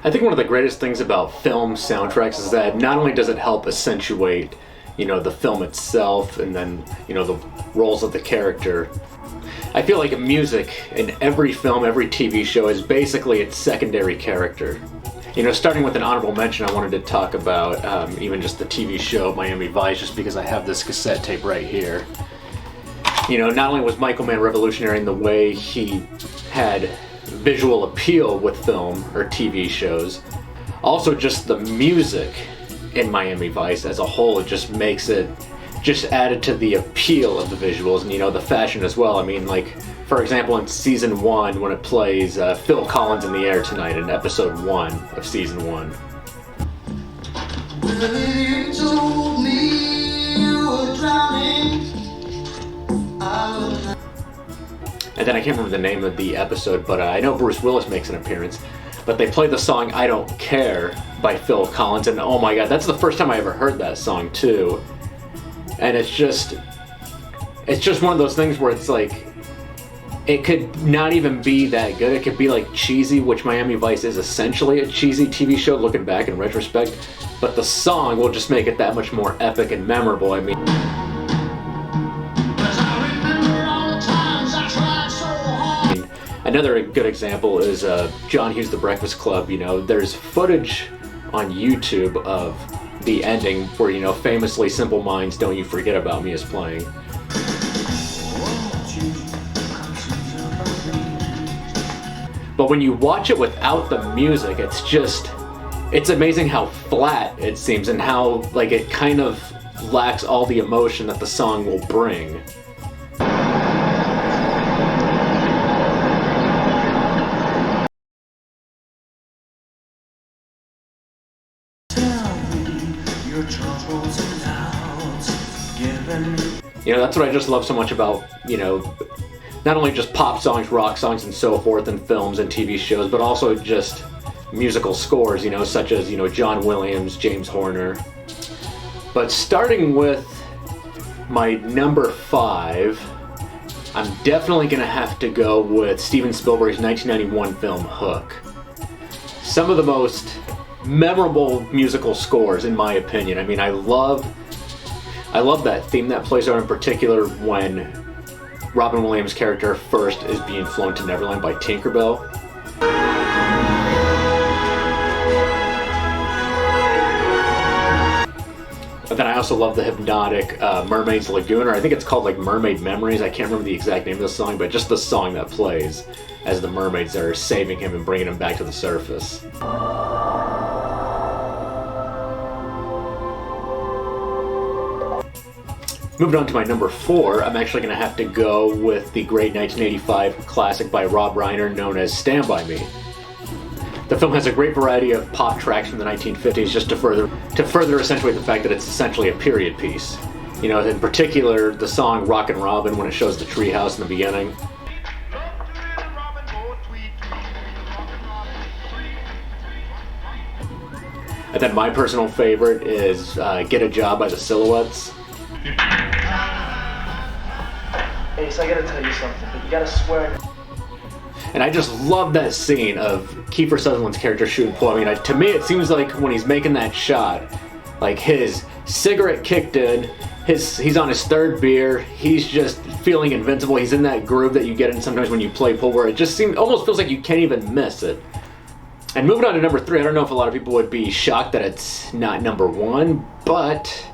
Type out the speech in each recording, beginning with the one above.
I think one of the greatest things about film soundtracks is that not only does it help accentuate, the film itself and then, the roles of the character. I feel like music in every film, every TV show is basically its secondary character. Starting with an honorable mention, I wanted to talk about even just the TV show Miami Vice, just because I have this cassette tape right here. Not only was Michael Mann revolutionary in the way he had visual appeal with film or TV shows, also just the music in Miami Vice as a whole, it just makes it just added to the appeal of the visuals and the fashion as well. I mean, like, for example, in season 1 when it plays Phil Collins in the Air Tonight in episode 1 of season 1. Well, you told me you were drowning. And then I can't remember the name of the episode, but I know Bruce Willis makes an appearance. But they play the song I Don't Care by Phil Collins, and oh my god, that's the first time I ever heard that song too. And it's just one of those things where it's like, it could not even be that good. It could be like cheesy, which Miami Vice is essentially a cheesy TV show looking back in retrospect, but the song will just make it that much more epic and memorable. I mean, another good example is John Hughes' The Breakfast Club. There's footage on YouTube of the ending where, famously Simple Minds' Don't You Forget About Me is playing. But when you watch it without the music, it's amazing how flat it seems and how, like, it kind of lacks all the emotion that the song will bring. That's what I just love so much about, not only just pop songs, rock songs, and so forth in films and TV shows, but also just musical scores, such as, John Williams, James Horner. But starting with my number 5, I'm definitely going to have to go with Steven Spielberg's 1991 film Hook. Some of the most memorable musical scores, in my opinion. I mean, I love that theme that plays out, in particular when Robin Williams' character first is being flown to Neverland by Tinkerbell. But then I also love the hypnotic Mermaid's Lagoon, or I think it's called like Mermaid Memories. I can't remember the exact name of the song, but just the song that plays as the mermaids are saving him and bringing him back to the surface. Moving on to my number 4, I'm actually going to have to go with the great 1985 classic by Rob Reiner known as Stand By Me. The film has a great variety of pop tracks from the 1950s just to further accentuate the fact that it's essentially a period piece. In particular, the song Rockin' Robin when it shows the treehouse in the beginning. And then my personal favorite is Get a Job by the Silhouettes. Ace, I gotta tell you something, but you gotta swear. And I just love that scene of Kiefer Sutherland's character shooting pool. I mean, to me it seems like when he's making that shot, like his cigarette kicked in, he's on his 3rd beer, he's just feeling invincible, he's in that groove that you get in sometimes when you play pool where it just almost feels like you can't even miss it. And moving on to number 3, I don't know if a lot of people would be shocked that it's not number 1, but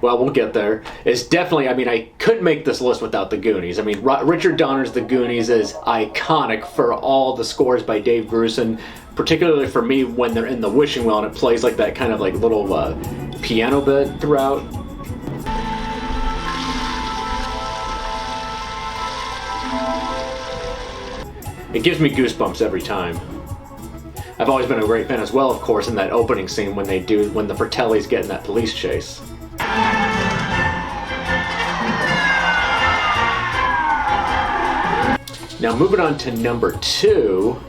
well, we'll get there. It's definitely, I mean, I couldn't make this list without the Goonies. I mean, Richard Donner's The Goonies is iconic for all the scores by Dave Grusin, particularly for me when they're in the wishing well and it plays like that kind of like little piano bit throughout. It gives me goosebumps every time. I've always been a great fan as well, of course, in that opening scene when the Fratellis get in that police chase. Now moving on to number 2,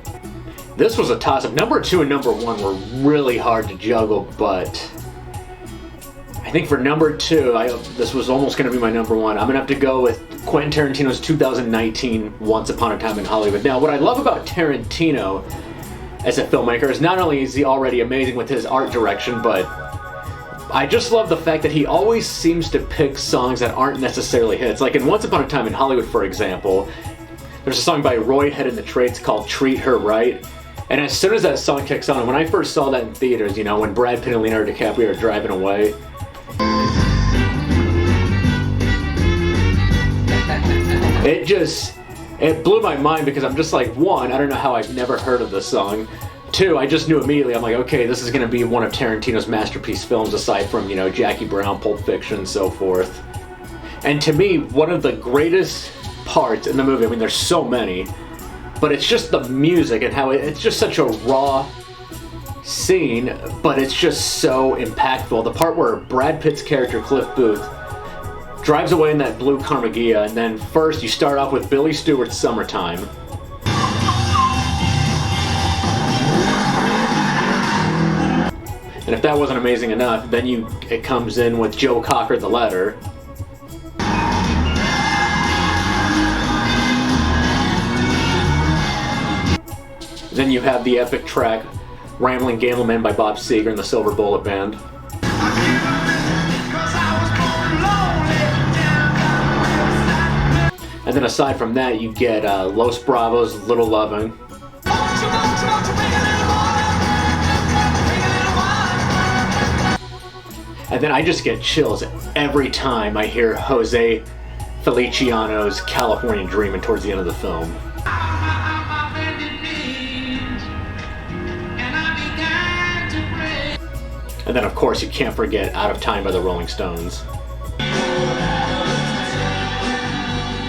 this was a toss-up. Number 2 and number 1 were really hard to juggle, but I think for number 2, this was almost going to be my number 1. I'm going to have to go with Quentin Tarantino's 2019 Once Upon a Time in Hollywood. Now what I love about Tarantino as a filmmaker is not only is he already amazing with his art direction, but I just love the fact that he always seems to pick songs that aren't necessarily hits. Like in Once Upon a Time in Hollywood, for example, there's a song by Roy Head and the Traits called Treat Her Right. And as soon as that song kicks on, and when I first saw that in theaters, you know, when Brad Pitt and Leonardo DiCaprio are driving away, it blew my mind because I'm just like, one, I don't know how I've never heard of this song. Two, I just knew immediately, I'm like, okay, this is going to be one of Tarantino's masterpiece films aside from, you know, Jackie Brown, Pulp Fiction, and so forth. And to me, one of the greatest parts in the movie, I mean, there's so many, but it's just the music and how it's just such a raw scene, but it's just so impactful. The part where Brad Pitt's character, Cliff Booth, drives away in that blue Carmagia, and then first you start off with Billy Stewart's Summertime. And if that wasn't amazing enough, then it comes in with Joe Cocker, The Letter. Then you have the epic track Ramblin' Gambleman by Bob Seger and the Silver Bullet Band. And then aside from that, you get Los Bravos, Little Lovin'. And then I just get chills every time I hear Jose Feliciano's California Dreamin' towards the end of the film. And then of course you can't forget Out of Time by the Rolling Stones.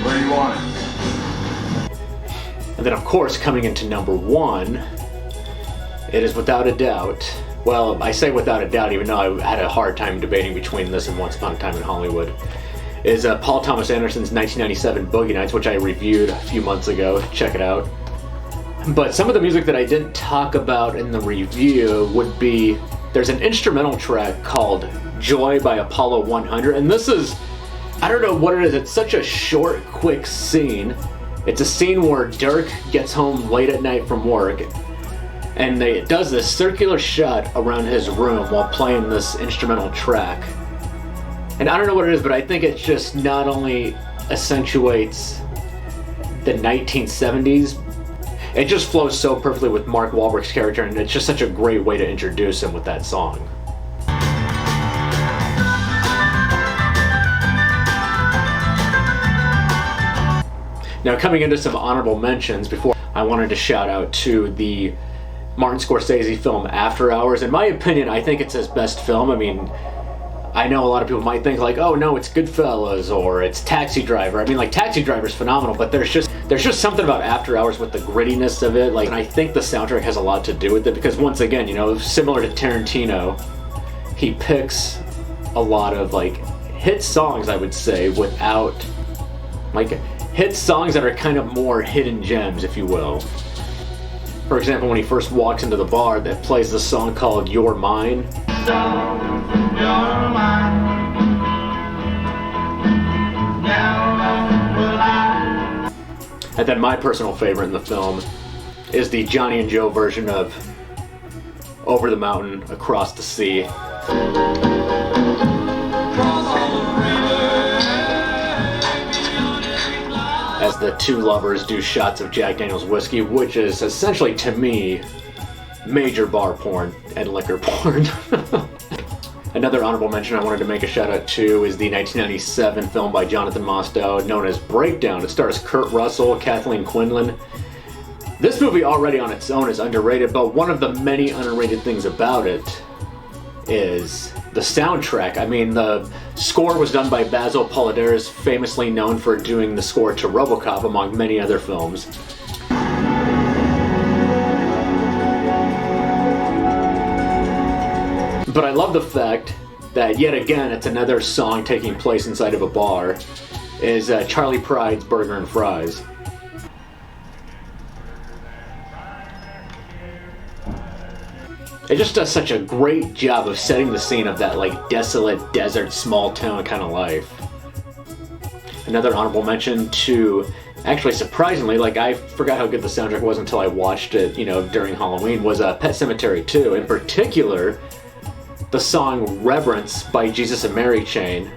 Where do you want it? And then of course coming into number one, it is without a doubt, well, I say without a doubt even though I had a hard time debating between this and Once Upon a Time in Hollywood, is Paul Thomas Anderson's 1997 Boogie Nights, which I reviewed a few months ago. Check it out. But some of the music that I didn't talk about in the review would be, there's an instrumental track called Joy by Apollo 100, and this is, I don't know what it is, it's such a short, quick scene. It's a scene where Dirk gets home late at night from work, and it does this circular shot around his room while playing this instrumental track. And I don't know what it is, but I think it just not only accentuates the 1970s, it just flows so perfectly with Mark Wahlberg's character, and it's just such a great way to introduce him with that song. Now coming into some honorable mentions, before I wanted to shout out to the Martin Scorsese film After Hours. In my opinion, I think it's his best film. I mean, I know a lot of people might think like, oh no, it's Goodfellas or it's Taxi Driver. I mean, like Taxi Driver's phenomenal, but there's just something about After Hours with the grittiness of it. Like, and I think the soundtrack has a lot to do with it because once again, you know, similar to Tarantino, he picks a lot of like hit songs, I would say, without like hit songs that are kind of more hidden gems, if you will. For example, when he first walks into the bar, that plays the song called You're Mine. And then my personal favorite in the film is the Johnny and Joe version of Over the Mountain, Across the Sea. As the two lovers do shots of Jack Daniel's whiskey, which is essentially, to me, major bar porn and liquor porn. Another honorable mention I wanted to make a shout out to is the 1997 film by Jonathan Mostow known as Breakdown. It stars Kurt Russell, Kathleen Quinlan. This movie already on its own is underrated, but one of the many underrated things about it is the soundtrack. I mean, the score was done by Basil Poledouris, famously known for doing the score to RoboCop, among many other films. But I love the fact that, yet again, it's another song taking place inside of a bar, is Charlie Pride's Burger and Fries. It just does such a great job of setting the scene of that like desolate desert small town kind of life. Another honorable mention to Actually, surprisingly, like I forgot how good the soundtrack was until I watched it, you know, during Halloween, was Pet Sematary 2. In particular, the song Reverence by Jesus and Mary Chain.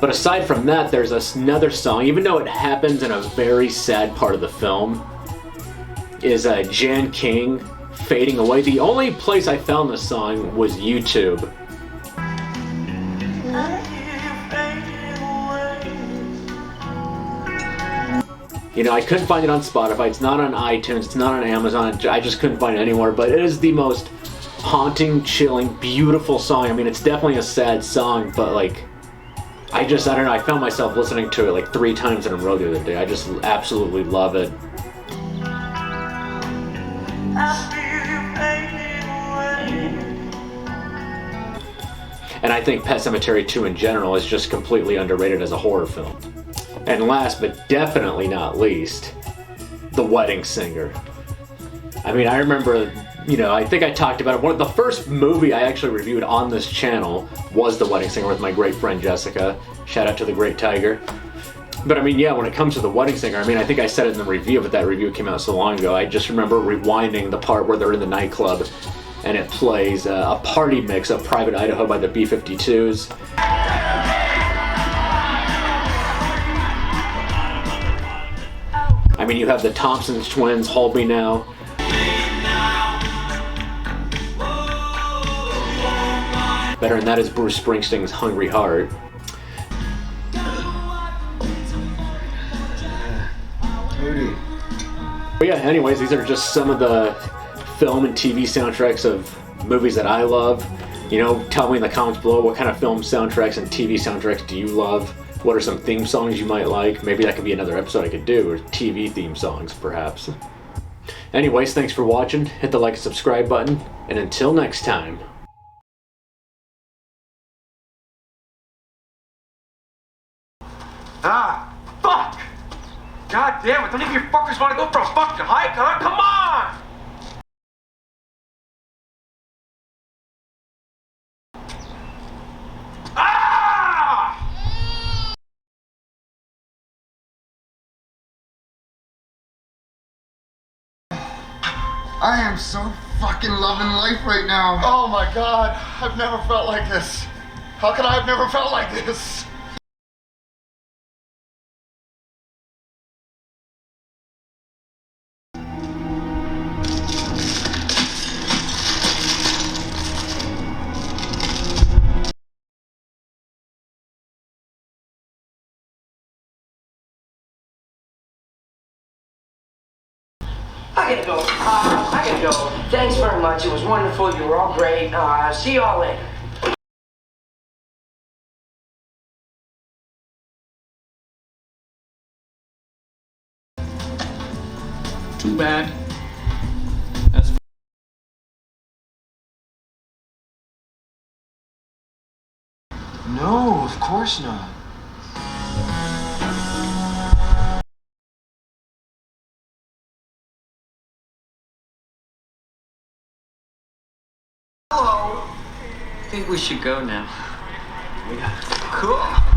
But aside from that, there's another song, even though it happens in a very sad part of the film, is Jan King, Fading Away. The only place I found this song was YouTube. You know, I couldn't find it on Spotify, it's not on iTunes, it's not on Amazon, I just couldn't find it anywhere, but it is the most haunting, chilling, beautiful song. I mean, it's definitely a sad song, but like, I don't know, I found myself listening to it like 3 times in a row the other day. I just absolutely love it. And I think Pet Sematary 2 in general is just completely underrated as a horror film. And last but definitely not least, The Wedding Singer. I mean, I remember, you know, I think I talked about it. The first movie I actually reviewed on this channel was The Wedding Singer with my great friend Jessica. Shout out to the Great Tiger. But I mean, yeah, when it comes to The Wedding Singer, I mean, I think I said it in the review, but that review came out so long ago. I just remember rewinding the part where they're in the nightclub and it plays a party mix of Private Idaho by the B-52s. I mean, you have the Thompson Twins, Hold Me Now. Better than that is Bruce Springsteen's Hungry Heart. But yeah, anyways, these are just some of the film and TV soundtracks of movies that I love. You know, tell me in the comments below, what kind of film soundtracks and TV soundtracks do you love? What are some theme songs you might like? Maybe that could be another episode I could do, or TV theme songs, perhaps. Anyways, thanks for watching. Hit the like and subscribe button, and until next time. Ah, fuck! God damn it, don't any of you fuckers want to go for a fucking hike, huh? Come on! Ah! I am so fucking loving life right now. Oh my god, I've never felt like this. How could I have never felt like this? I gotta go. Thanks very much. It was wonderful. You were all great. See you all later. Too bad. That's No, of course not. I think we should go now. Cool.